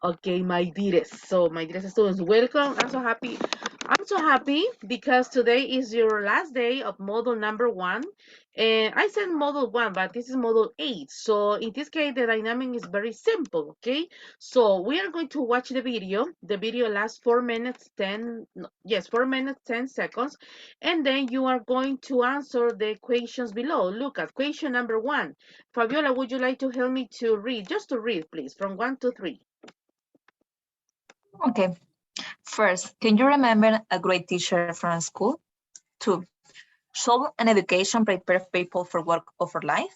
Okay, my dearest. So, my dearest students, welcome. I'm so happy. I'm so happy because today is your last day of model number 1. And I said model 1, but this is model 8. So, in this case, the dynamic is very simple, okay? So, we are going to watch the video. The video lasts 4 minutes, 10, no, yes, 4 minutes, 10 seconds. And then you are going to answer the questions below. Look at question number 1. Fabiola, would you like to help me to read? Just to read, please, from 1 to 3. Okay. First, can you remember a great teacher from school? 2. Should an education prepare people for work or for life?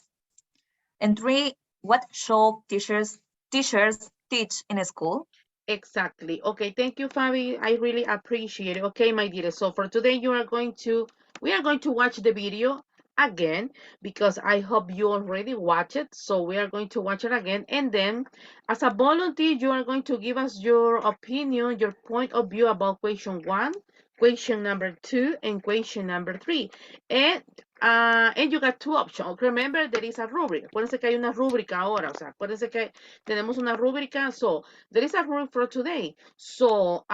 And 3. What should teachers teach in a school? Exactly. Okay, thank you, Fabi. I really appreciate it. Okay, my dear. So for today, we are going to watch the video again because I hope you already watch it. So we are going to watch it again. And then as a volunteer, you are going to give us your opinion, your point of view about question 1, question number 2, and question number 3. And you got 2 options. Remember, there is a rubric. Acuérdense que hay una rúbrica ahora. O sea, acuérdense que tenemos una rúbrica. So, there is a rule for today. So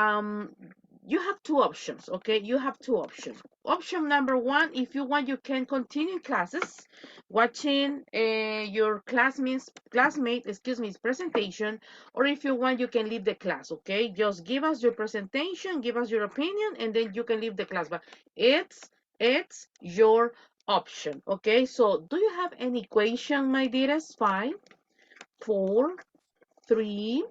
you have 2 options, okay? You have 2 options. Option number 1, if you want, you can continue classes watching your classmate's presentation, or if you want, you can leave the class, okay? Just give us your presentation, give us your opinion, and then you can leave the class. But it's your option, okay? So do you have any question, my dearest? 5, 4, 3,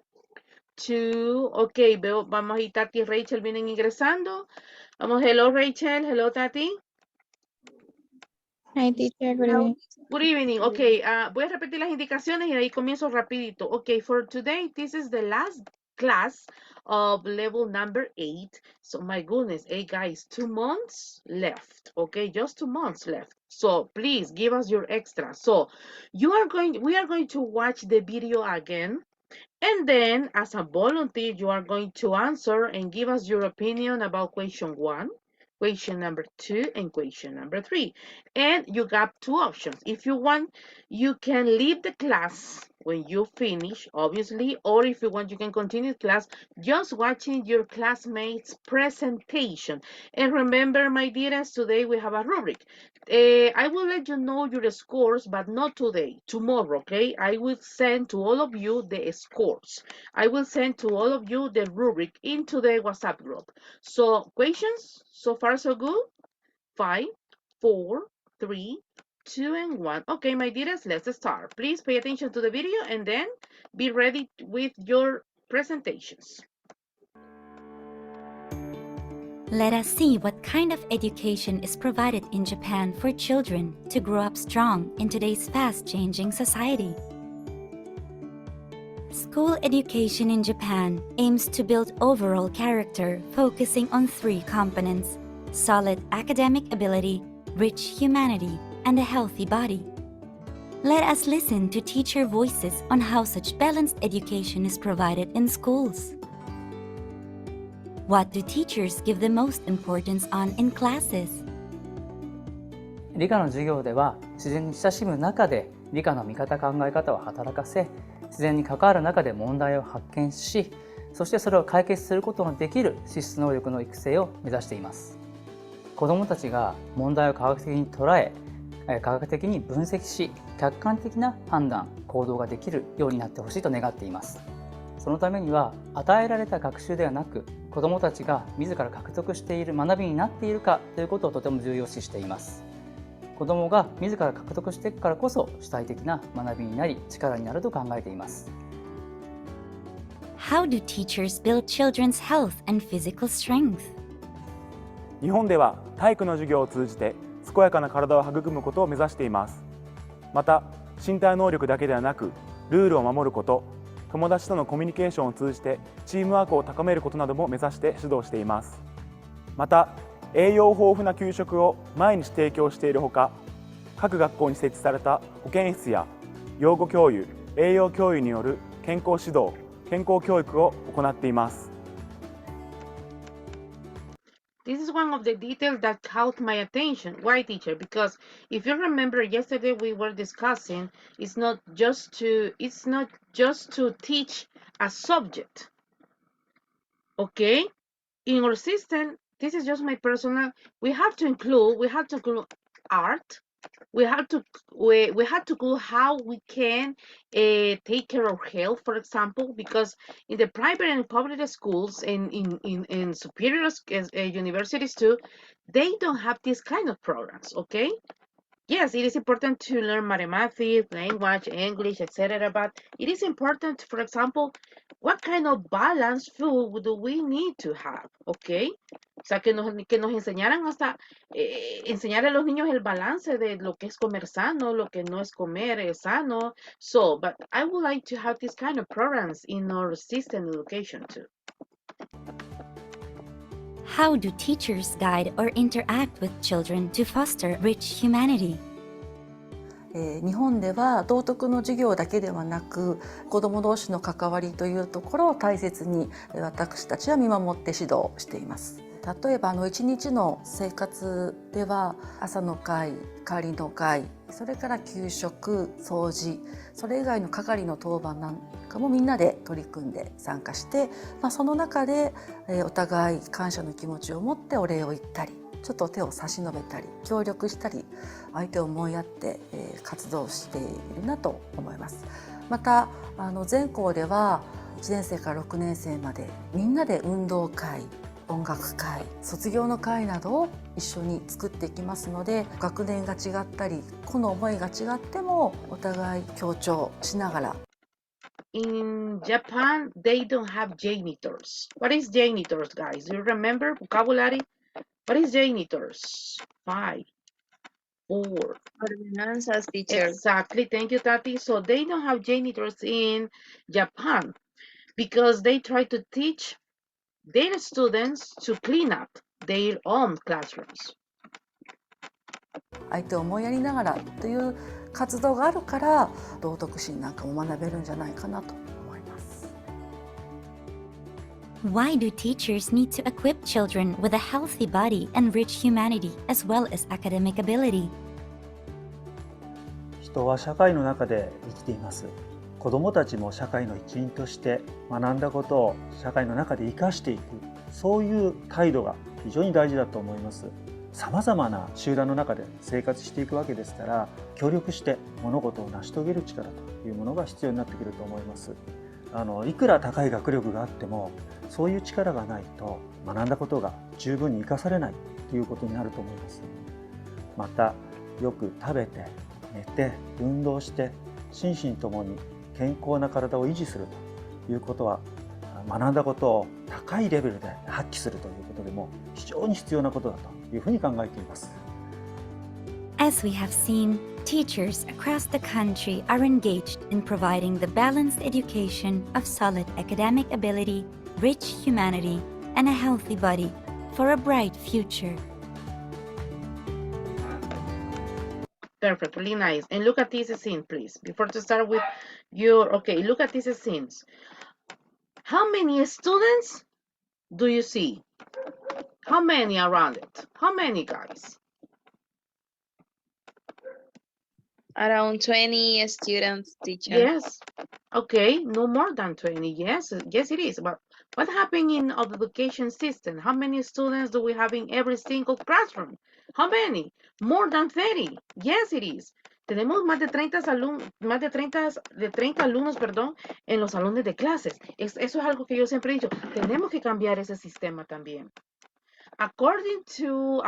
2, ok, vamos y Tati y Rachel vienen ingresando. Vamos, hello Rachel, hello Tati. Hi, teacher. Good evening. Good evening, ok, voy a repetir las indicaciones y de ahí comienzo rapidito. Ok, for today, this is the last class of level number 8. So my goodness, hey guys, 2 months left, okay, just 2 months left. So please give us your extra. So we are going to watch the video again. And then, as a volunteer, you are going to answer and give us your opinion about question 1, question number 2, and question number 3. And you got 2 options. If you want, you can leave the class when you finish, obviously, or if you want, you can continue class just watching your classmates' presentation. And remember, my dearest, today we have a rubric. I will let you know your scores, but not today, tomorrow, okay? I will send to all of you the scores. I will send to all of you the rubric into the WhatsApp group. So, questions? So far, so good? 5, 4, 3, 2, and 1. Okay, my dearest, let's start. Please pay attention to the video and then be ready with your presentations. Let us see what kind of education is provided in Japan for children to grow up strong in today's fast-changing society. School education in Japan aims to build overall character, focusing on 3 components: solid academic ability, rich humanity, and a healthy body. Let us listen to teacher voices on how such balanced education is provided in schools. What do teachers give the most importance on in classes? 理科の授業では自然に親しむ中で理科の見方考え方を働かせ、自然に関わる中で問題を発見し、そしてそれを解決することのできる資質能力の育成を目指しています。子どもたちが問題を科学的に捉え、科学的に分析し、客観的な判断・行動ができるようになってほしいと願っています。そのためには与えられた学習ではなく、子どもたちが自ら獲得している学びになっているかということをとても重要視しています。子どもが自ら獲得していくからこそ主体的な学びになり力になると考えています。How do teachers build children's health and physical strength? 日本では体育の授業を通じて健やかな体を育むことを目指しています。また身体能力だけではなくルールを守ること、友達とのコミュニケーションを通じてチームワークを高めることなども目指して指導しています。また栄養豊富な給食を毎日提供しているほか、各学校に設置された保健室や養護教諭、栄養教諭による健康指導、健康教育を行っています。This is one of the details that caught my attention. Why, teacher? Because if you remember yesterday we were discussing, it's not just to teach a subject. Okay? In our system, this is just my personal, we have to include art. We have to include how we can take care of health, for example, because in the private and public schools and in superior universities too, they don't have this kind of programs. Okay, yes, it is important to learn mathematics, language, English, etc. But it is important, for example, what kind of balanced food do we need to have, okay? O sea, que nos enseñaran hasta, enseñar a los niños el balance de lo que es comer sano, lo que no es comer sano. So, but I would like to have this kind of programs in our system education too. How do teachers guide or interact with children to foster rich humanity? 日本では道徳の授業だけではなく子ども同士の関わりというところを大切に私たちは見守って指導しています。例えば一日の生活では朝の会、帰りの会、それから給食、掃除、それ以外の係の当番なんかもみんなで取り組んで参加して、その中でお互い感謝の気持ちを持ってお礼を言ったり、ちょっと手を差し伸べたり協力したり相手を思いやって活動しているなと思います。また全校では1年生から6年生までみんなで運動会、音楽会、卒業の会などを一緒に作っていきますので、学年が違ったり個の思いが違ってもお互い協調しながら。In Japan, they don't have janitors. What is janitors, guys? Do you remember vocabulary? What is janitors? 5, 4. Ordenanzas, teacher. Exactly. Thank you, Tati. So they don't have janitors in Japan because they try to teach their students to clean up their own classrooms. 相手を思いやりながらという活動があるから道徳心なんかも学べるんじゃないかなと思います。Why do teachers need to equip children with a healthy body and rich humanity as well as academic ability? 人は社会の中で生きています。子どもたちも社会の一員として学んだことを社会の中で生かしていく、そういう態度が非常に大事だと思います。さまざまな集団の中で生活していくわけですから、協力して物事を成し遂げる力というものが必要になってくると思います。いくら高い学力があってもそういう力がないと学んだことが十分に生かされないということになると思います。またよく食べて寝て運動して心身ともに健康な体を維持するということは、学んだことを高いレベルで発揮するということでも非常に必要なことだというふうに考えています。As we have seen, teachers across the country are engaged in providing the balanced education of solid academic ability, rich humanity, and a healthy body for a bright future. Perfect, really nice. And look at this scene, please. Before to start with your, okay, look at these scenes. How many students do you see? How many around it? How many, guys? Around 20 students, teacher. Yes. Okay, no more than 20. Yes, yes it is. But what happened in our education system? How many students do we have in every single classroom? How many? More than 30. Yes, it is. Tenemos más de 30 alumnos, perdón, en los salones de clases. Eso es algo que yo siempre he dicho. Tenemos que cambiar ese sistema también. According to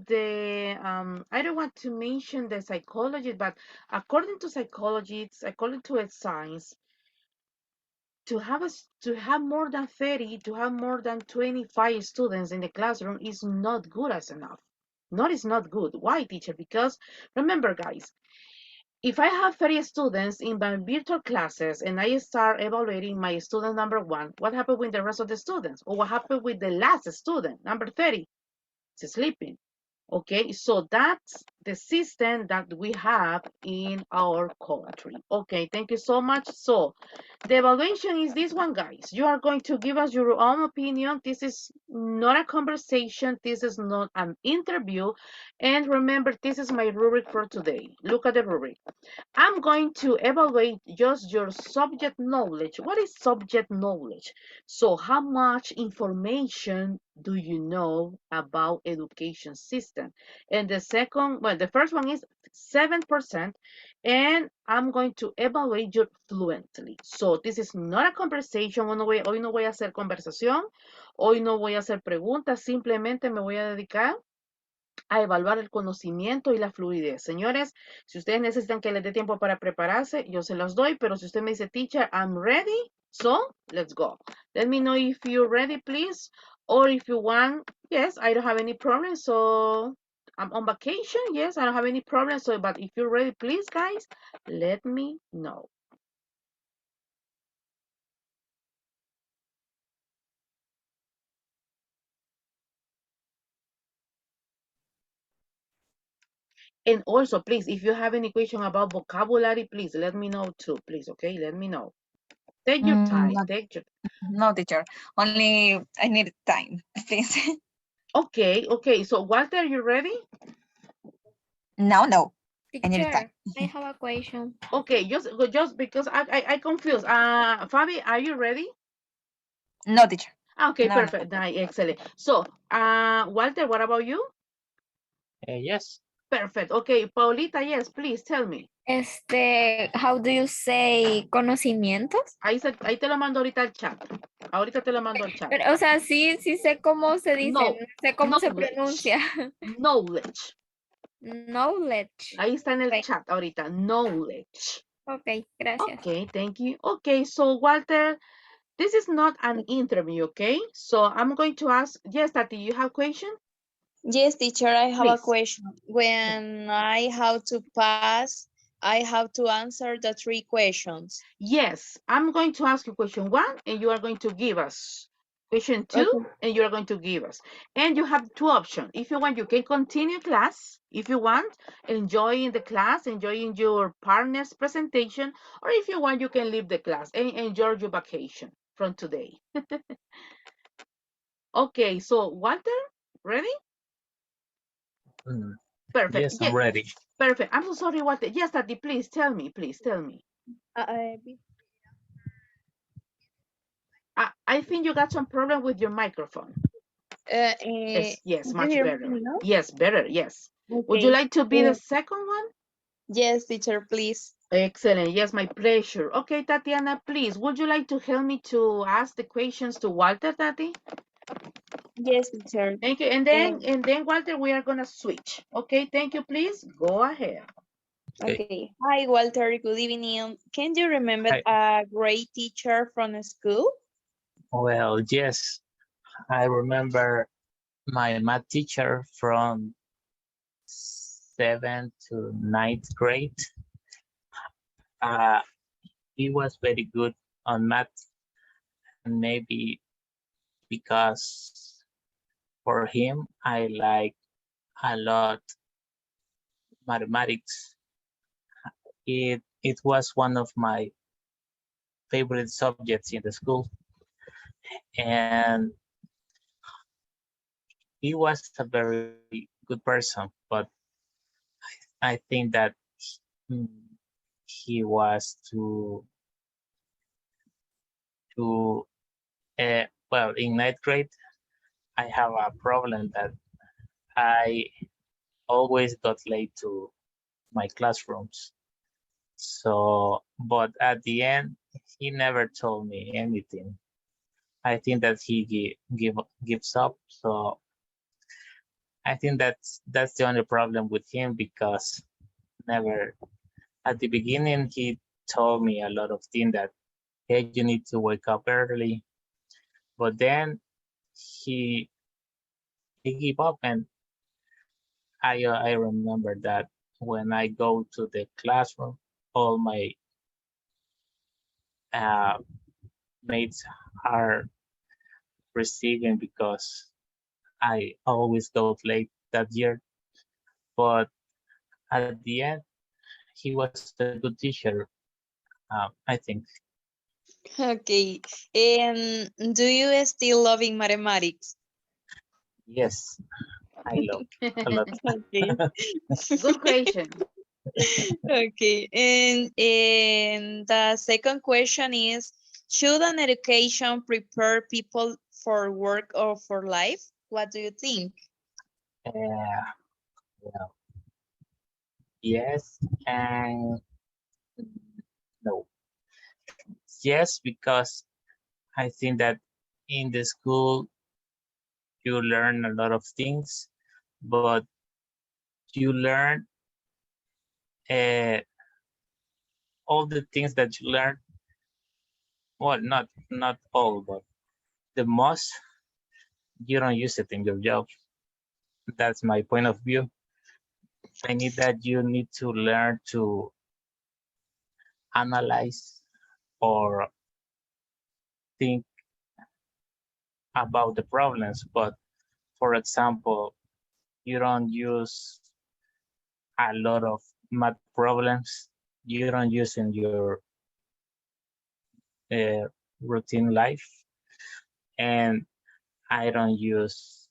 the I don't want to mention the psychology, but according to psychologists, according to science, to have more than 30, to have more than 25 students in the classroom is not good as enough. It's not good. Why, teacher? Because remember, guys, if I have 30 students in my virtual classes and I start evaluating my student number 1, what happened with the rest of the students? Or what happened with the last student, number 30? It's sleeping. Okay, so that's the system that we have in our country. Okay, thank you so much. So The evaluation is this one, guys. You are going to give us your own opinion. This is not a conversation. This is not an interview. And remember, this is my rubric for today. Look at the rubric. I'm going to evaluate just your subject knowledge. What is subject knowledge? So how much information do you know about education system? And the second, well, the first one is 7%, and I'm going to evaluate you fluently. So this is not a conversation. Hoy no voy a hacer conversación. Hoy no voy a hacer preguntas. Simplemente me voy a dedicar a evaluar el conocimiento y la fluidez. Señores, si ustedes necesitan que les dé tiempo para prepararse, yo se los doy, pero si usted me dice, teacher, I'm ready, so let's go. Let me know if you're ready, please, or if you want, yes, I don't have any problem, so I'm on vacation, yes, I don't have any problem, so, but if you're ready, please, guys, let me know. And also, please, if you have any question about vocabulary, please let me know too, please, okay? Let me know. Take your time, take your No, teacher. Only I need time, please. Okay. So Walter, you ready? No. I need Teacher, time. I have a question. Okay, just because I confused. Fabi, are you ready? No, teacher. Okay, No. perfect. Excellent. So, Walter, what about you? Yes. Perfect. Okay, Paulita, yes, please tell me. How do you say conocimientos? Ahí te lo mando ahorita al chat. Ahorita te lo mando al chat. Pero, o sea, sí sé cómo se dice, No, no sé cómo se knowledge. pronuncia. Knowledge. Knowledge. Ahí está en el Okay. chat ahorita. Knowledge. Ok, gracias. Okay, thank you. Okay, so Walter, this is not an interview, okay? So I'm going to ask, yes, Tati, you have question? Yes, teacher, I have a Please. question. When I have to pass, I have to answer the 3 questions. Yes, I'm going to ask you question 1 and you are going to give us question 2 Okay. and you are going to give us. And you have 2 options. If you want, you can continue class. If you want, enjoying the class, enjoying your partner's presentation, or if you want, you can leave the class and enjoy your vacation from today. Okay, so Walter, ready? Perfect. Yes, I'm ready. Perfect. I'm so sorry, Walter. Yes, Tati, please tell me. I think you got some problem with your microphone. Yes, much hear better. me now? Yes, better, yes. Would you Okay. like to be the second one? Yes, teacher, please. Excellent. Yes, my pleasure. Okay, Tatiana, please, would you like to help me to ask the questions to Walter, Tati? Yes, teacher. Thank you. And then Walter, we are gonna switch. Okay, thank you, please. Go ahead. Okay. Hi, Walter. Good evening. Can you remember Hi. a great teacher from school? Well, yes, I remember my math teacher from 7th to 9th grade. He was very good on math, and maybe because for him, I like a lot mathematics. It was one of my favorite subjects in the school, and he was a very good person, but I think that he was too well, in 9th grade, I have a problem that I always got late to my classrooms. So, but at the end, he never told me anything. I think that he gives up. So I think that's the only problem with him, because never at the beginning he told me a lot of things that, hey, you need to wake up early. But then he gave up, and I remember that when I go to the classroom, all my mates are receiving because I always go late that year. But at the end, he was a good teacher, I think. Okay. And do you still loving mathematics? Yes, I love a lot. Okay. Good question. Okay. And the second question is, should an education prepare people for work or for life? What do you think? Well, yes and no. Yes, because I think that in the school you learn a lot of things, but you learn uh, all the things that you learn. Well, not all, but the most you don't use it in your job. That's my point of view. I need that you need to learn to analyze or think about the problems. But for example, you don't use a lot of math problems. You don't use in your uh, routine life. And I don't use,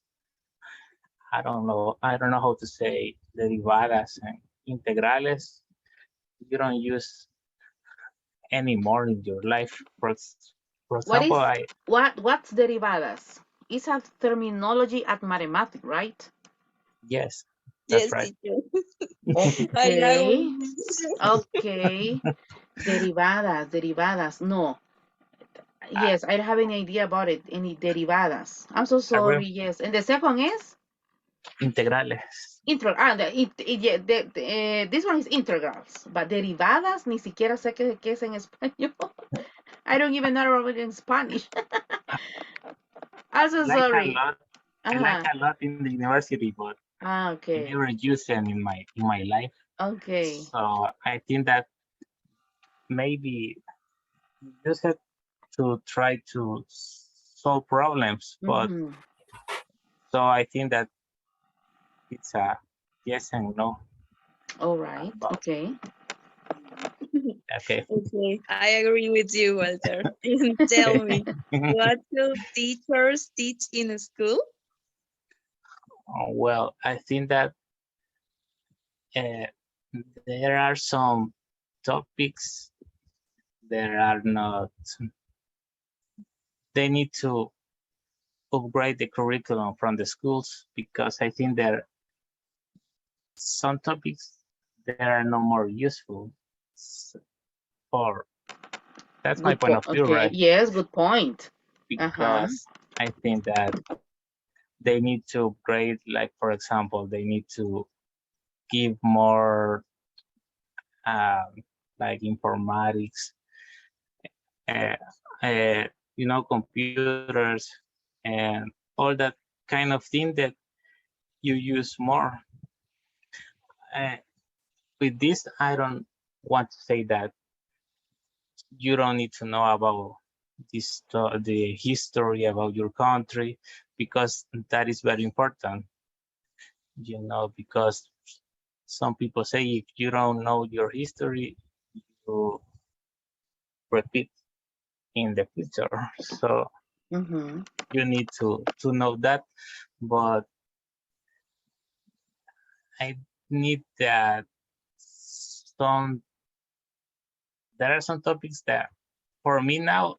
I don't know how to say derivadas and integrales. You don't use anymore in your life. For What example, is what's derivadas? It's a terminology at mathematics, right? yes, that's Yes, right. teacher. I Okay. agree. Okay. Derivadas. No. Yes, I don't have any idea about it. Any derivadas. I'm so sorry. Yes. And the second is Integrales. this one is integrals, but derivadas ni siquiera sé qué es en español. I don't even know about it in Spanish. I'm so Like a sorry. lot. I like a lot in the university, but I Okay. never use them in my life. Okay. So I think that maybe use it to try to solve problems. But Mhm. so I think that it's a yes and no. All right. About, Okay. okay. Okay, I agree with you, Walter. And tell me, what should teachers teach in school? Well, I think that uh, there are some topics that are not, they need to upgrade the curriculum from the schools, because I think that some topics that are no more useful. Or that's my Good point point. of view, Okay. right? Yes, good point. Because I think that they need to upgrade, like for example, they need to give more like informatics, uh, computers and all that kind of thing that you use more. Uh, with this, I don't want to say that you don't need to know about the history about your country, because that is very important, because some people say if you don't know your history, you repeat in the future. So you need to know that. But I need that there are some topics that for me now,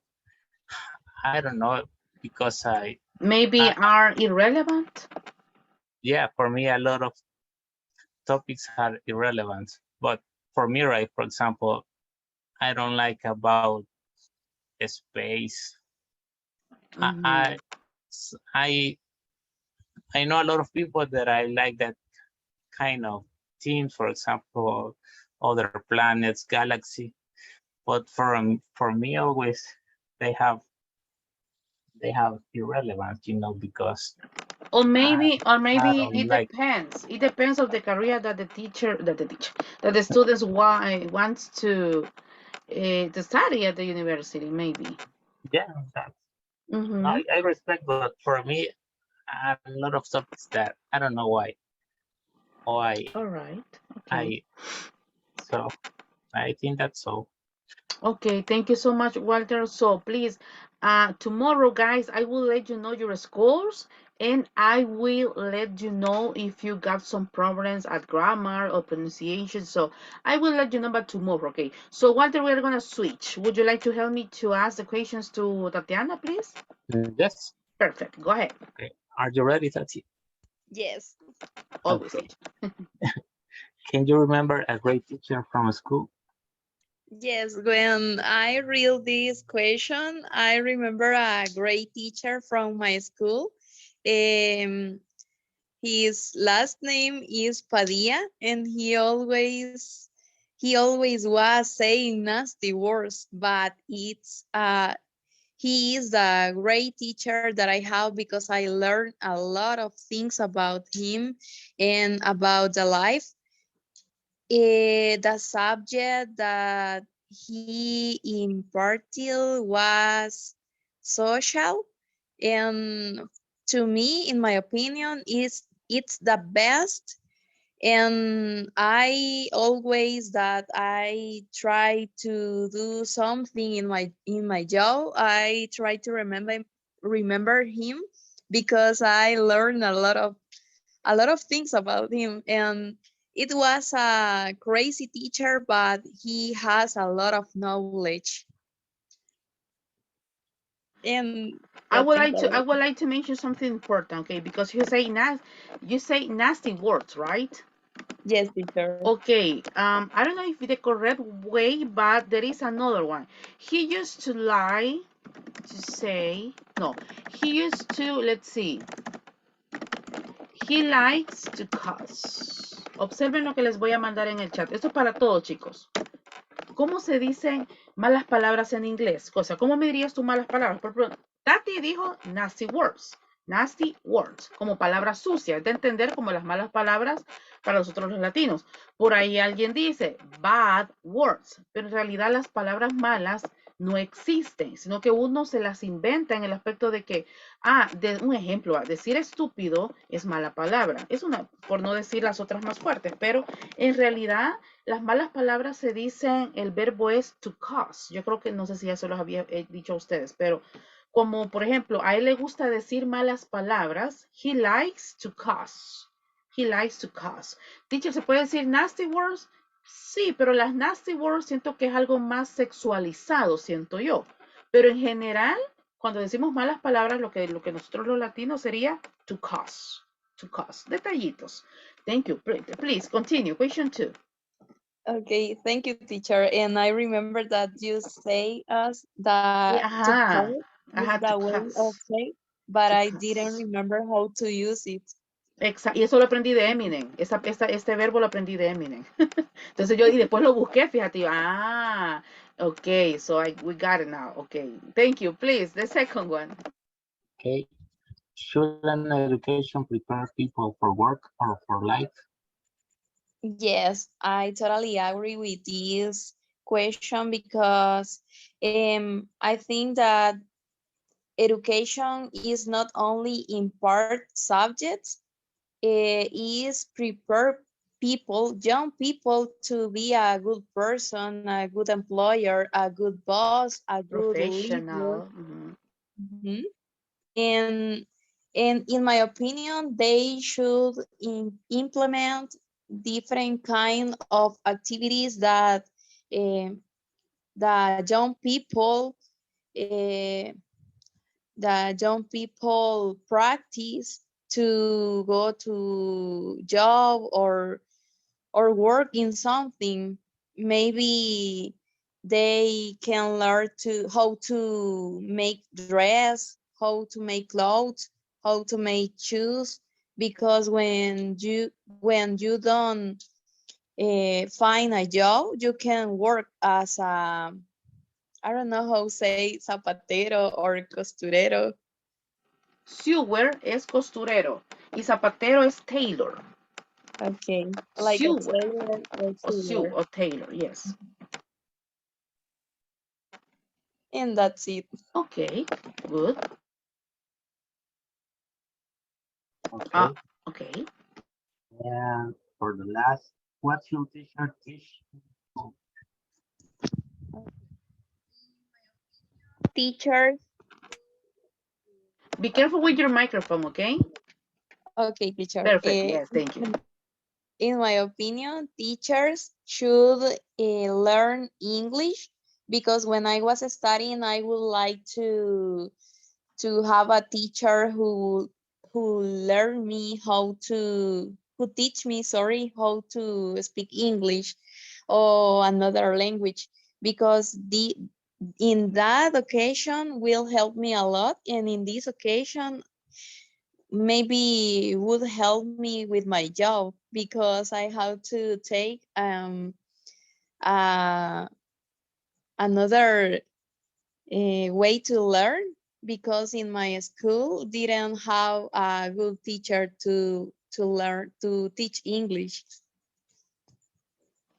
I don't know, because maybe are irrelevant. yeah, for me a lot of topics are irrelevant. But for me, right, for example, I don't like about space. I know a lot of people that I like that kind of themes, for example, other planets, galaxy. But for me, always they have irrelevance, because Or maybe I don't it like. depends. It depends of the career that the students wants to study at the university. Maybe. Yeah, that's, I respect, but for me, a lot of topics that I don't know why. All right. Okay. So I think that's all. Okay, thank you so much, Walter. So please, tomorrow, guys, I will let you know your scores and I will let you know if you got some problems at grammar or pronunciation. So I will let you know about tomorrow, okay? So Walter, we're gonna switch. Would you like to help me to ask the questions to Tatiana, please? Yes. Perfect, go ahead. Okay. Are you ready, Tati? Yes. Always. Okay. Can you remember a great teacher from school? Yes, when I read this question, I remember a great teacher from my school. His last name is Padilla, and he always was saying nasty words, but he is the great teacher that I have because I learned a lot of things about him and about the life. The subject that he imparted was social, and to me, in my opinion, is it's the best. And I try to do something in my job, I try to remember him because I learned a lot of things about him. And it was a crazy teacher, but he has a lot of knowledge. And I that's would it. like to mention something important, okay? Because you say nasty words, right? Yes, teacher. Okay, I don't know if the correct way, but there is another one. He used to lie to say, no, he used to, let's see, he likes to cuss. Observen lo que les voy a mandar en el chat. Esto es para todos, chicos. ¿Cómo se dicen malas palabras en inglés? O sea, ¿cómo me dirías tú malas palabras? Por ejemplo, Tati dijo nasty words, como palabras sucias, de entender como las malas palabras para nosotros los latinos. Por ahí alguien dice bad words, pero en realidad las palabras malas no existen, sino que uno se las inventa en el aspecto de que, un ejemplo, decir estúpido es mala palabra. Es una, por no decir las otras más fuertes, pero en realidad las malas palabras se dicen, el verbo es to cause. Yo creo que no sé si ya se los había dicho a ustedes, pero como por ejemplo, a él le gusta decir malas palabras, he likes to cause. He likes to cause. Teacher, ¿se puede decir nasty words? Sí, pero las nasty words siento que es algo más sexualizado, siento yo. Pero en general, cuando decimos malas palabras, lo que nosotros los latinos sería to cause. To cause. Detallitos. Thank you. Please continue. Question 2. Okay, thank you, teacher. And I remember that you say us that to Ajá, call is ajá, to the way of cuss, say, but to I didn't cuss. remember how to use it. Exacto, y eso lo aprendí de Eminem, este verbo lo aprendí de Eminem. Entonces yo, y después lo busqué, fíjate, okay, so we got it now, okay. Thank you, please, the second one. Okay. Should an education prepare people for work or for life? Yes, I totally agree with this question because I think that education is not only impart subjects, is prepare people, young people, to be a good person, a good employer, a good boss, a good leader. Professional. Mhm. And in my opinion, they should implement different kind of activities that uh, the young people uh, practice to go to job or work in something. Maybe they can learn to how to make dress, how to make clothes, how to make shoes, because when you don't find a job, you can work as a, I don't know how to say, zapatero or costurero. Sewer es costurero y zapatero es tailor. Okay, like a Sewer, tailor or sewer. or tailor, yes. And that's it. Okay, good. Okay. Okay. And for the last, what should teacher teach? teachers. Be careful with your microphone, okay? Okay, teacher. Perfect. Yes, thank you. In my opinion, teachers should learn English because when I was studying, I would like to have a teacher who learn me how to who teach me, sorry, how to speak English or another language because in that occasion will help me a lot, and in this occasion maybe would help me with my job because I have to take uh, another way to learn because in my school didn't have a good teacher to learn to teach English.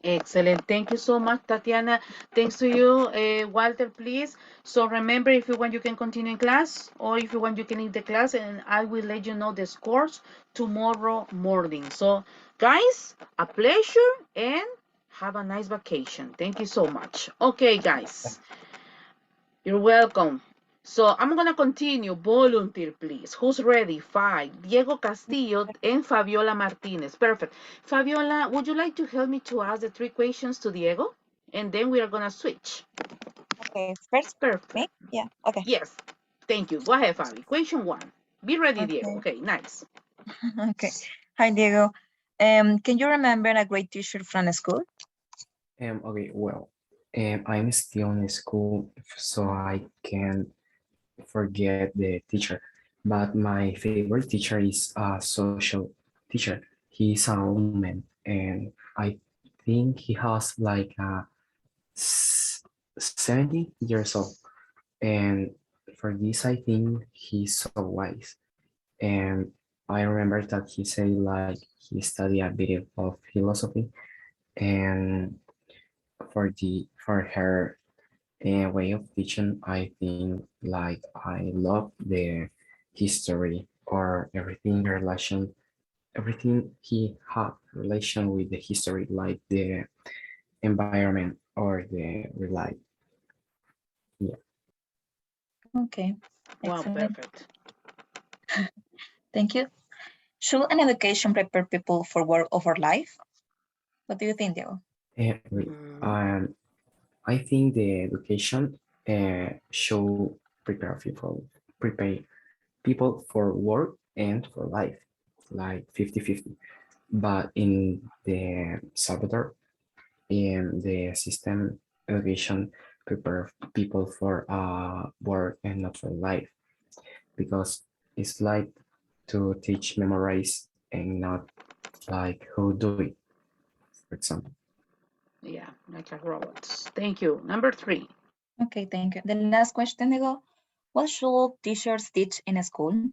Excellent. Thank you so much, Tatiana. Thanks to you, Walter, please. So remember, if you want, you can continue in class, or if you want, you can leave the class, and I will let you know the scores tomorrow morning. So, guys, a pleasure, and have a nice vacation. Thank you so much. Okay, guys. You're welcome. So I'm gonna continue. Volunteer, please. Who's ready? 5. Diego Castillo and Fabiola Martinez. Perfect. Fabiola, would you like to help me to ask the 3 questions to Diego? And then we are gonna switch. Okay, first Perfect. me? Yeah, okay. Yes. Thank you. Go ahead, Fabi. Question 1. Be ready, Diego. Okay. Okay, nice. Okay. Hi, Diego. Can you remember a great teacher from school? Okay, well, I'm still in school, so I can forget the teacher. But my favorite teacher is a social teacher. He's a woman, and I think he has like 70 years old. And for this, I think he's so wise. And I remember that he said like he studied a bit of philosophy, and for her way of teaching, I think like I love the history or everything he had relation with the history, like the environment or the real life. Yeah. Okay. Wow, Excellent. perfect. Thank you. Should an education prepare people for work or for life? What do you think, Diego? I think the education should prepare people for work and for life, like 50-50. But in the Salvador, in the system education prepare people for work and not for life, because it's like to teach memorize and not like who do it, for example. Yeah, like a robot. Thank you. Number 3. Okay, thank you. The last question, Diego. What should teachers teach in a school?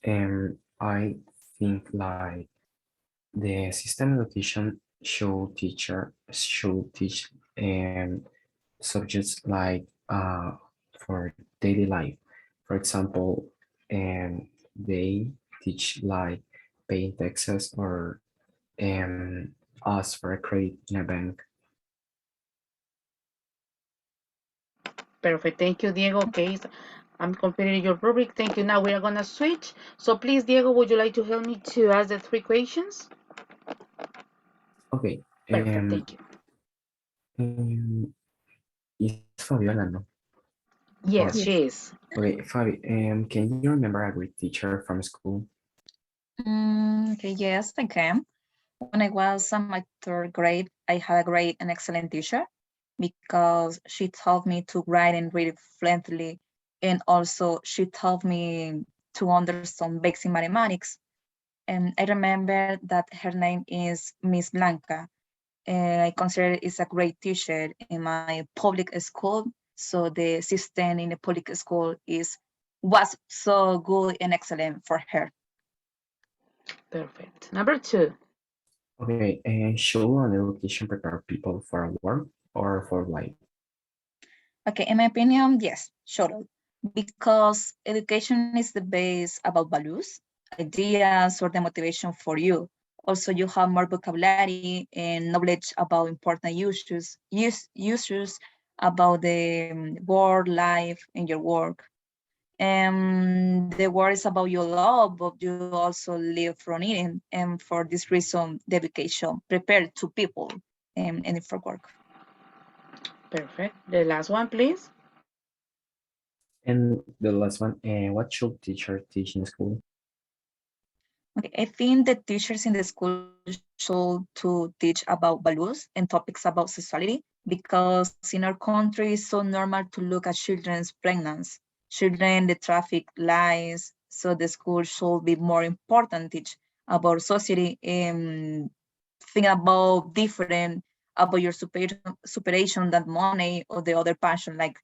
I think like the system education should teach subjects like for daily life. For example, they teach like paying taxes or ask for a credit in a bank. Perfect. Thank you, Diego. Okay, so I'm completing your rubric. Thank you. Now we are gonna switch. So please, Diego, would you like to help me to ask the 3 questions? Okay. Perfect. Thank you. It's Fabiola, no? Yes, Or, she is. okay, Fabi, can you remember a great teacher from school? Okay, yes, I can. When I was in my 3rd grade, I had a great and excellent teacher because she taught me to write and read fluently, and also she taught me to understand basic mathematics. And I remember that her name is Miss Blanca. And I consider it is a great teacher in my public school. So the system in the public school was so good and excellent for her. Perfect. Number 2. Okay, and should an education prepare people for work or for life? Okay, in my opinion, yes, sure. Because education is the base about values, ideas, or the motivation for you. Also, you have more vocabulary and knowledge about important issues about the work, life, and your work. And the word is about your love, but you also live from it. And for this reason, the education prepared to people and for work. Perfect. The last one, please. And the last one, what should teacher teach in school? Okay, I think the teachers in the school should to teach about values and topics about sexuality, because in our country it's so normal to look at children's pregnancy, children, the traffic lies. So the school should be more important teach about society and think about different about your superation than money or the other passion like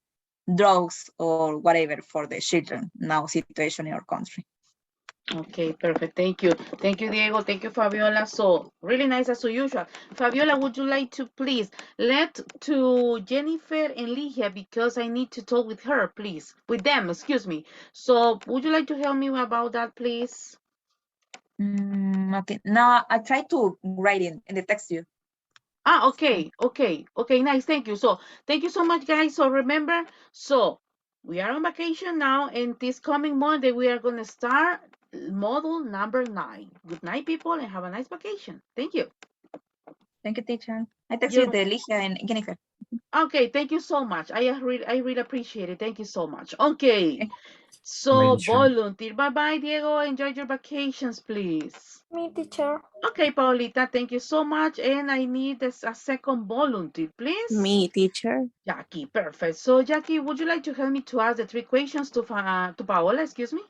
drugs or whatever for the children now situation in our country. Okay, perfect. Thank you. Thank you, Diego. Thank you, Fabiola. So, really nice as usual. Fabiola, would you like to please let to Jennifer and Ligia, because I need to talk with her, please. With them, excuse me. So, would you like to help me about that, please? Okay, now I try to write in the text you. Okay, nice. Thank you. So, thank you so much, guys. So, remember, so we are on vacation now, and this coming Monday, we are going to start model number 9. Good night, people, and have a nice vacation. Thank you. Thank you, teacher. I text you the Ligia and Jennifer. Okay, thank you so much. I really appreciate it. Thank you so much. Okay, so volunteer. Bye-bye, Diego. Enjoy your vacations, please. Me, teacher. Okay, Paulita, thank you so much. And I need a second volunteer, please. Me, teacher. Jackie, perfect. So, Jackie, would you like to help me to ask the 3 questions to Paola, excuse me?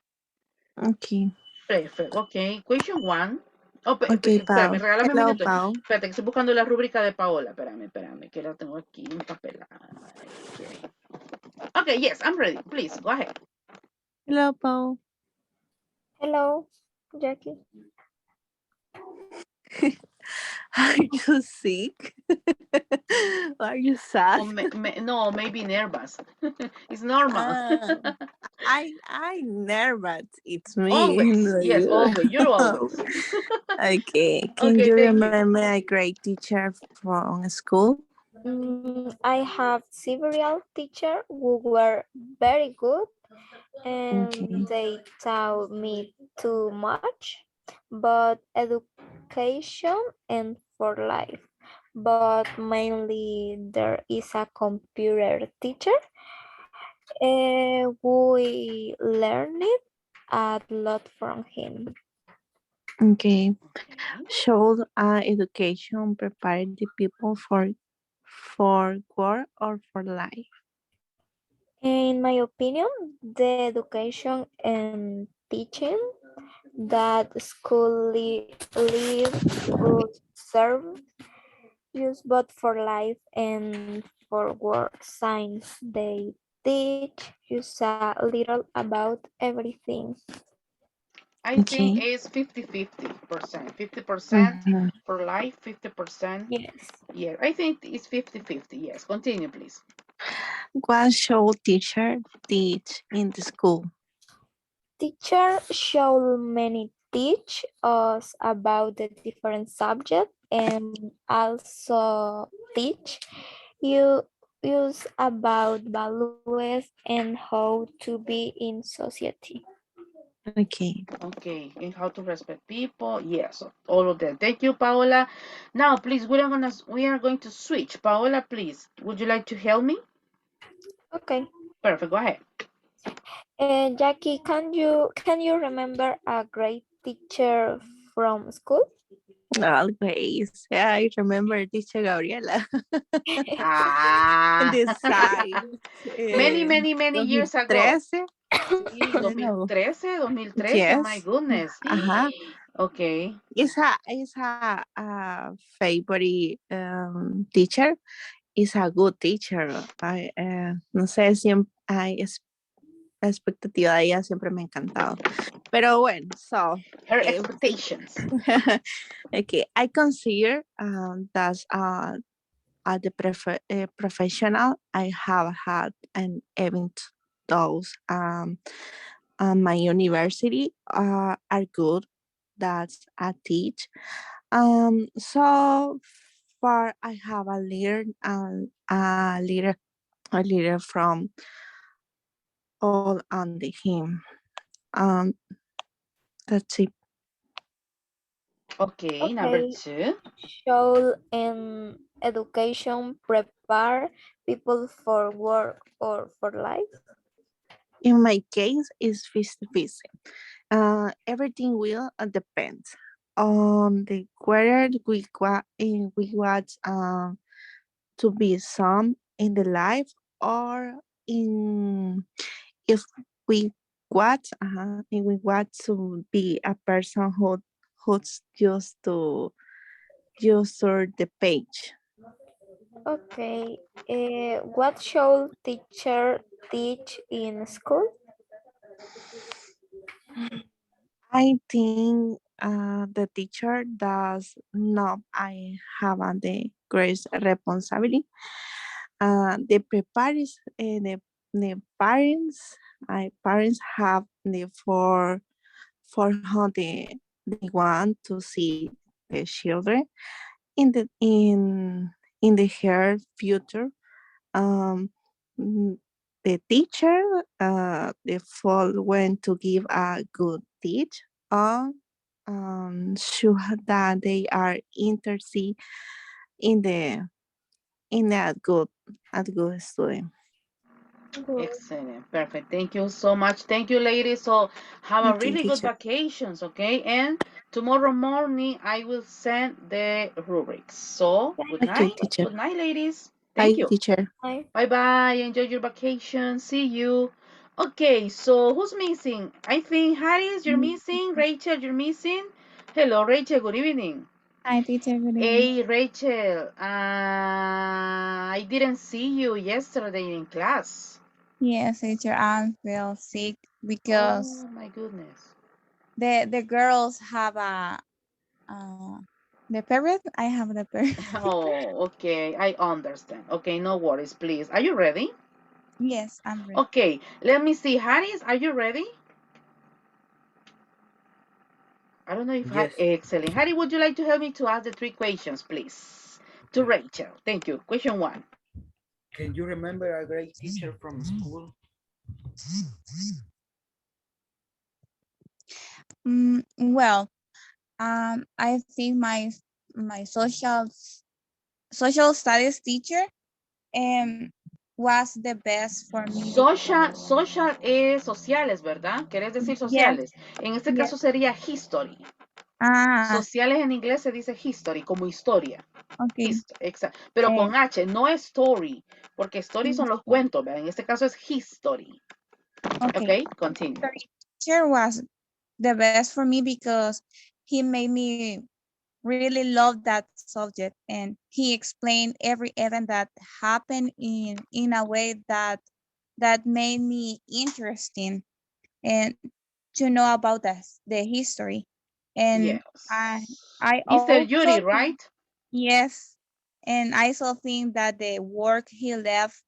Okay. Perfect. Okay, question 1. Oh, Okay, espérame, Pao. regálame un Hello, minuto. Pao. Espérate, que estoy buscando la rúbrica de Paola. Espérame, que la tengo aquí empapelada. Okay, yes, I'm ready. Please, go ahead. Hello, Pao. Hello, Jackie. Are you sick? Are you sad? No, maybe nervous. It's normal. I'm nervous. It's me. Always. Yes, You. always. You're always. Okay. Can Okay, you thank you. remember a great teacher from school? I have several teachers who were very good and Okay. they taught me too much, but education and for life. But mainly there is a computer teacher. We learned a lot from him. Okay. Should education prepare the people for work or for life? In my opinion, the education and teaching that school would serve use both for life and for work science. They teach you a little about everything. I think Okay. it's 50-50%. 50% for life, 50%. Yes. Yeah, I think it's 50-50. Yes, continue, please. What should teacher teach in the school? Teacher should many teach us about the different subject and also teach you use about values and how to be in society. Okay. Okay, and how to respect people. Yes, all of that. Thank you, Paola. Now, please, we are going to switch. Paola, please, would you like to help me? Okay. Perfect. Go ahead. Jackie, can you remember a great teacher from school? Always. Yeah, I remember teacher Gabriela. Ah. This side. Many years ago. 2013. Sí, 2013, 2013. My Yes. goodness. Uh-huh. Okay. It's a favorite teacher. It's a good teacher. No sé, siempre la expectativa de ella siempre me ha encantado. Pero bueno, so. Her expectations. Okay, I consider that the professional I have had an event those my university are good that I teach. So far I have a little a little from all under him. That's it. Okay, number Okay. 2. Should an education prepare people for work or for life? In my case, it's 50-50. Everything will depend on the whether we want to be some in the life or in if we if we want to be a person who's just to the page. Okay. What should teacher teach in school? I think the teacher does not I have the great responsibility. The prepares the parents parents have the for how they want to see the children in the her future. Um, mm, the teacher the fall when to give a good teach or sure that they are interested in the in a good student. Good. Excellent. Perfect. Thank you so much. Thank you, ladies. So have a Okay, really good teacher. vacations, okay? And tomorrow morning I will send the rubrics. So good Okay, night. teacher. Good night, ladies. Thank Bye, you. teacher. Bye. Bye bye. Enjoy your vacation. See you. Okay, so who's missing? I think Harris, you're missing. Rachel, you're missing. Hello, Rachel. Good evening. Hi, teacher. Good evening. Hey, Rachel. I didn't see you yesterday in class. Yes, teacher. I feel sick because Oh my goodness. the girls have a the period. I have the period. Oh, okay. I understand. Okay, no worries, please. Are you ready? Yes, I'm ready. Okay, let me see. Harris, are you ready? I don't know if Yes. excellent. Harry, would you like to help me to ask the 3 questions, please? To Rachel. Thank you. Question 1. Can you remember a great teacher from school? Well, I think my social studies teacher was the best for me because Social es sociales, ¿verdad? ¿Querés decir yes, sociales? En este yes. caso sería history. Ah, Sociales en inglés se dice history, como historia. okay. Exacto. Pero Eh, con H, no es story, porque story son los history. cuentos, ¿verdad? En este caso es history. Okay. Ok, continue. History teacher was the best for me because he made me really love that subject and he explained every event that happened in a way that made me interesting and to know about the history. And Yes. I Mr. also Yuri, think, right? yes, and I also think that the work he left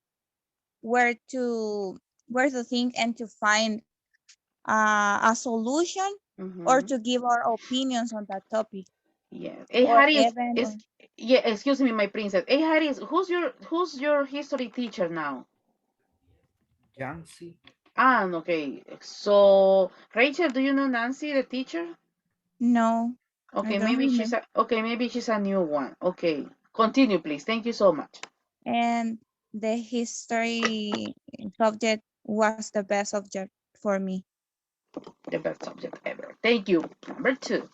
were to think and to find a solution or Mhm. to give our opinions on that topic Yes. Hey, or Harry event or yeah, excuse me, my princess. Hey, Harry, who's your history teacher now? Yancy. Ah, okay. So, Rachel, do you know Nancy, the teacher? no, I Okay, don't remember. maybe she's a new one. Okay. Continue, please. Thank you so much. And the history subject was the best subject for me. The best subject ever. Thank you. Number 2.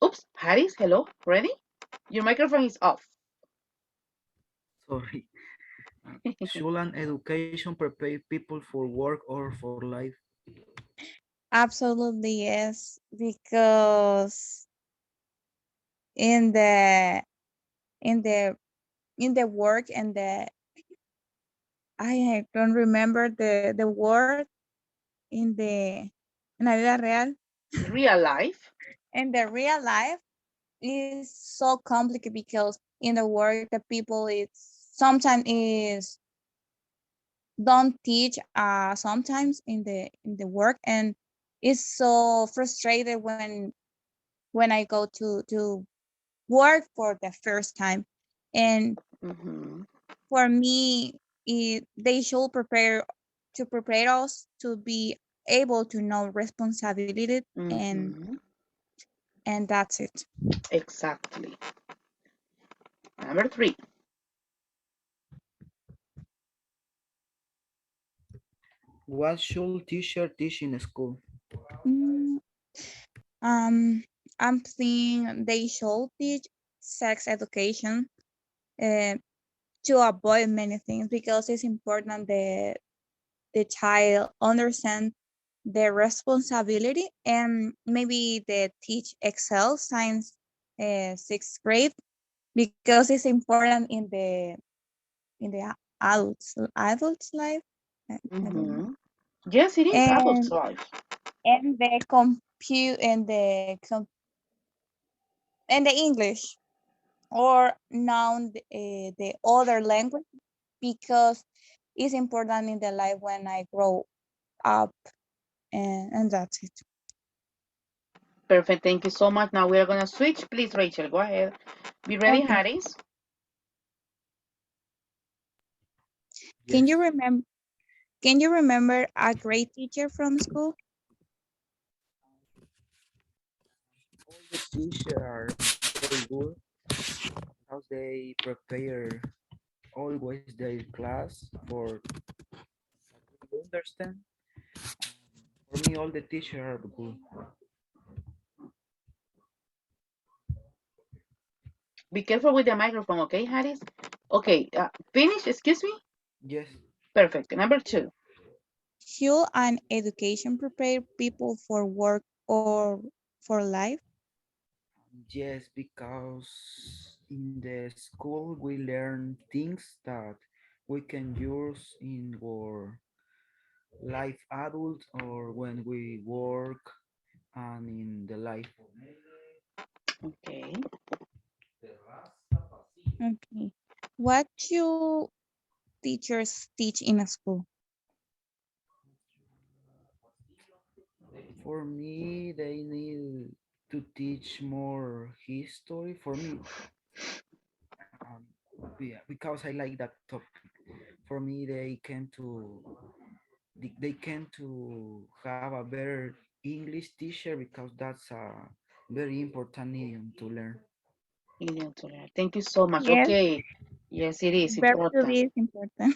Oops, Harris, hello. Ready? Your microphone is off. Sorry. Should an education prepare people for work or for life? Absolutely yes, because in the in the in the work and the I don't remember the word in la vida real Real life. in the real life is so complicated because in the work the people is sometimes is don't teach sometimes in the work and it's so frustrated when I go to work for the first time. And for me, they should prepare us to be able to know responsibility, and that's it. Exactly. Number 3. What should teacher teach in school? Mm, I'm thinking they should teach sex education uh, to avoid many things, because it's important that the child understand the responsibility, and maybe they teach Excel science 6th grade, because it's important in the adults life. I don't know. Yes, it is adult And life. the compute and the English, or now the other language, because it's important in the life when I grow up, and that's it. Perfect. Thank you so much. Now we are going to switch. Please, Rachel, go ahead. Be ready, Okay. Harris. Can Yes. you remember a great teacher from school? All the teachers are very good because they prepare always their class for you understand. For me, all the teachers are good. Be careful with the microphone, okay, Harris? Okay, finish, excuse me? Yes. Perfect. Number 2. Should an education prepare people for work or for life? Yes, because in the school we learn things that we can use in our life adult or when we work and in the life. Okay. Okay. What should teachers teach in a school? For me, they need to teach more history. For me, yeah, because I like that topic. For me, they can to have a better English teacher because that's a very important idiom to learn. Thank you so much. Yes, Okay. Yes, it is verb to important. be is important.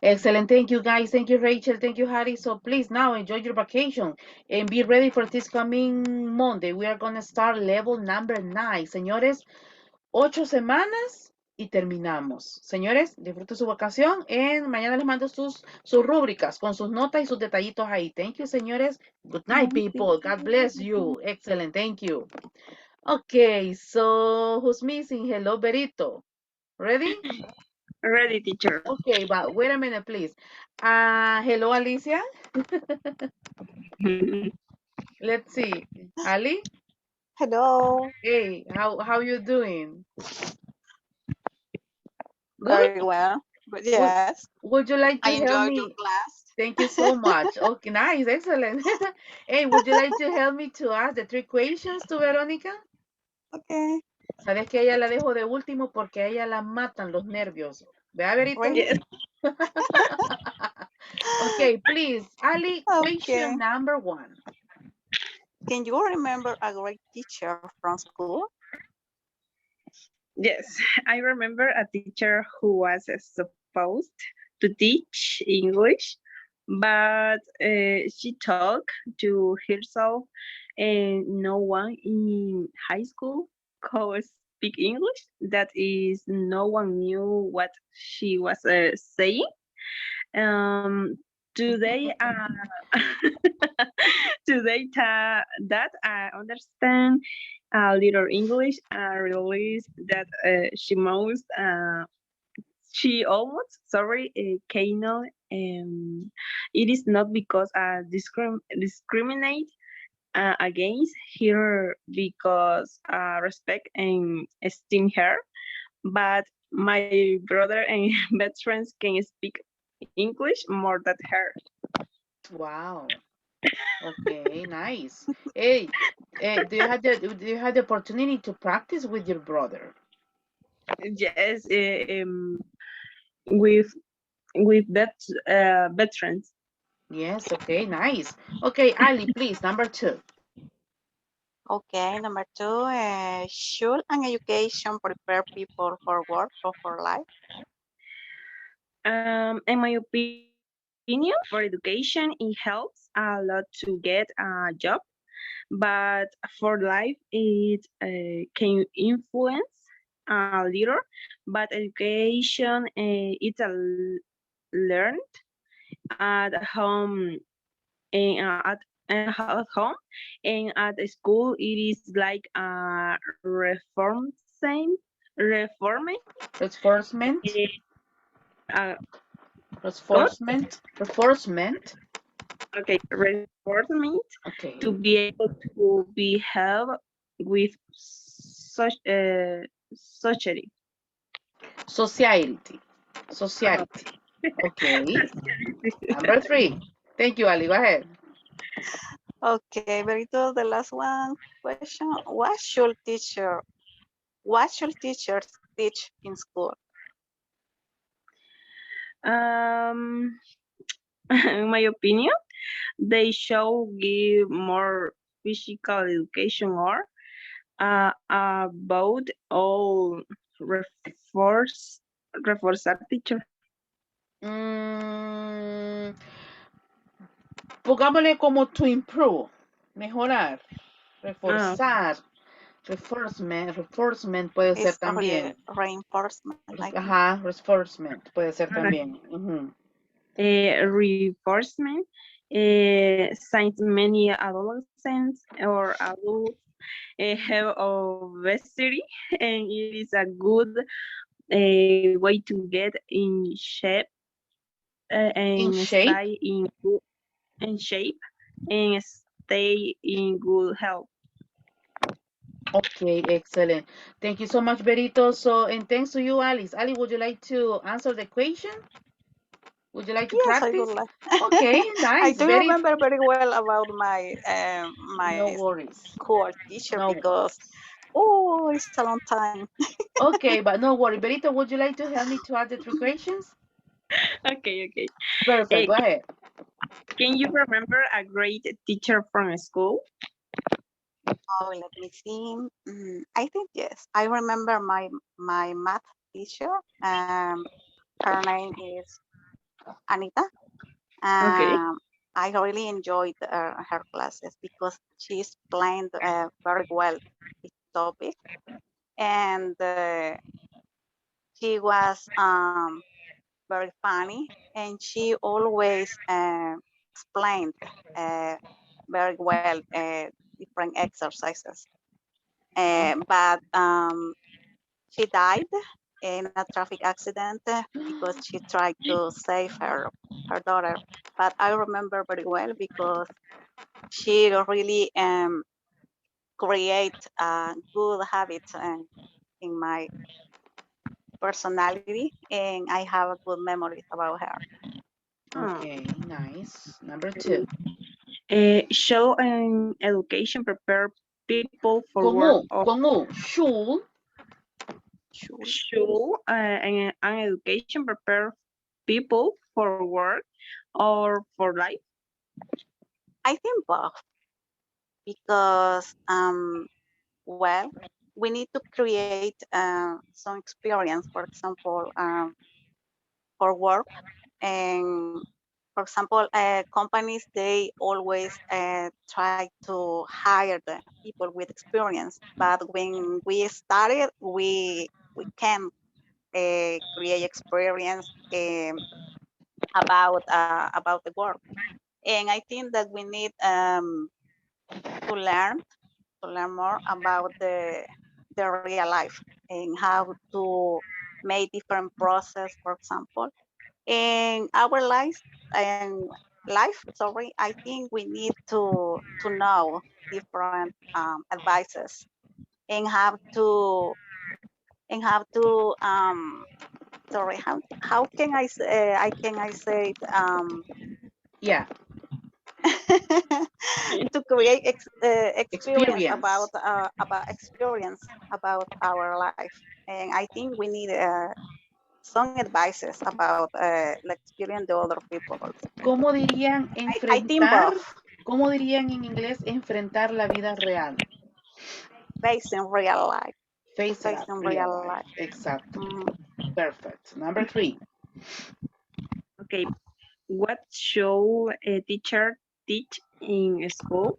Excellent. Thank you, guys. Thank you, Rachel. Thank you, Harry. So please now enjoy your vacation and be ready for this coming Monday. We are going to start level number 9. Señores, 8 semanas y terminamos. Señores, disfruten su vacación y mañana les mando sus rúbricas con sus notas y sus detallitos ahí. Thank you, señores. Good night, people. God bless you. Excellent. Thank you. Okay, so who's missing? Hello, Berito. Ready? Ready, teacher. Okay, but wait a minute, please. Hello, Alicia. Let's see. Ali? Hello. Hey, how you doing? Good? Very well. But Would yes, would you like I to help enjoyed your me? class. Thank you so much. Okay, nice, excellent. Hey, would you like to help me to ask the 3 questions to Verónica? Okay. Sabes que a ella la dejo de último porque a ella la matan los nervios. ¿Vea, Verito? Yes. Okay, please. Ali, question Okay. number 1. Can you remember a great teacher from school? Yes, I remember a teacher who was supposed to teach English, but she talked to herself, and no one in high school could speak English. That is, no one knew what she was saying. Um, today, today that I understand a little English, I realized that she almost sorry cannot, it is not because I discriminate against her, because I respect and esteem her, but my brother and best friends can speak English more than her. Wow. Okay, nice. Hey, do you have the opportunity to practice with your brother? Yes, with with veterans. Yes, okay, nice. Okay, Ali, please, number 2. Okay, number 2, should an education prepare people for work or for life? In my opinion, for education, it helps a lot to get a job, but for life, it can influence a little. But education, it's a learned at home and at home and at school. It is like a reforming. Reinforcement, Uh, what? reinforcement. Okay, reinforcement Okay, to be able to be helped with such society. society, Uh, society. Okay, number 3. Thank you, Ali. Go ahead. Okay, Berito, the last one question. What should teachers teach in school? um, in my opinion, they should give more physical education or about all reforzar teacher. Mm, pongámosle como to improve, mejorar, Ah, reforzar, reinforcement puede ser It's también. reinforcement, I think. Ajá, reinforcement puede ser ah, también. Ujú. reinforcement. Since many adolescents or adults have obesity, and it is a good way to get in shape In and shape. stay in good in shape and stay in good health. Okay, excellent. Thank you so much, Berito. So, and thanks to you, Alice. Ali, would you like to answer the question? Would you like to Yes, I would practice? like. Okay, I nice. do Very, remember very well about my no worries. school teacher No. because it's a long time. Okay, but no worry. Berito, would you like to help me to add the 3 questions? Okay, okay. Perfect. Go ahead. Can you remember a great teacher from school? Oh, let me see. I think yes. I remember my math teacher. Her name is Anita. Okay. I really enjoyed her classes because she explained very well each topic, and she was very funny, and she always explained very well different exercises. But she died in a traffic accident because she tried to save her daughter. But I remember very well because she really create good habits in my personality, and I have good memories about her. Okay, nice. Number 2. Show and education prepare people for Con work U, or con U. Should. show and education prepare people for work or for life. I think both because well, we need to create some experience, for example, for work. And for example, companies, they always try to hire the people with experience. But when we started, we can create experience about the work. And I think that we need to learn more about the real life and how to make different process, for example. In our life, sorry, I think we need to know different advices and have to sorry, how can I say it, Yeah. to create experience Experience. about experience about our life. And I think we need some advices about the experience the other people. ¿Cómo dirían I think enfrentar? both, ¿Cómo dirían en inglés enfrentar la vida real? based in real life. Face it Based up, in real real life. life. Exacto. Mm. Perfect. Number 3. Okay, what should a teacher teach in school?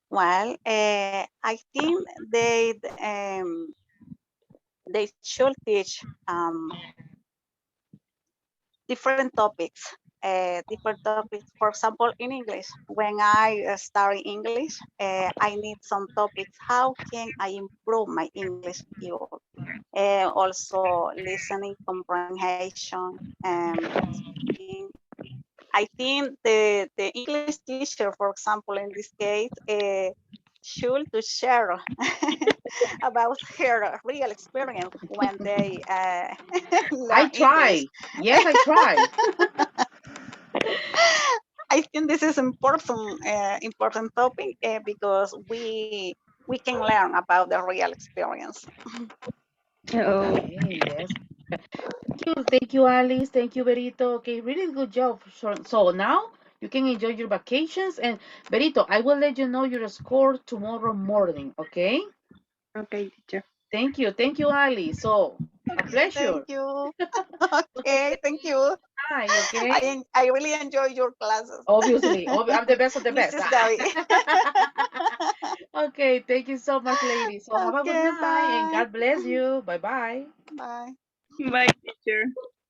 Well, I think they should teach different topics. Different topics. For example, in English, when I study English, I need some topics. How can I improve my English skill? Also, listening comprehension and speaking. I think the English teacher, for example, in this case, should to share about her real experience when they I learn English. try. Yes, I try. I think this is important topic because we can learn about the real experience. Oh, Okay, yes. Thank you, Alice. Thank you, Berito. Okay, really good job. So now you can enjoy your vacations. And Berito, I will let you know your score tomorrow morning. Okay? okay, teacher. Thank you, Ali. So a pleasure. Thank you. Okay, thank you. Hi, okay? I really enjoy your classes. Obviously, I'm the best of the best. Mrs. Debbie. Okay, thank you so much, ladies. So have a good Okay, night and bye. God bless you. Bye bye. Bye. Bye, teacher.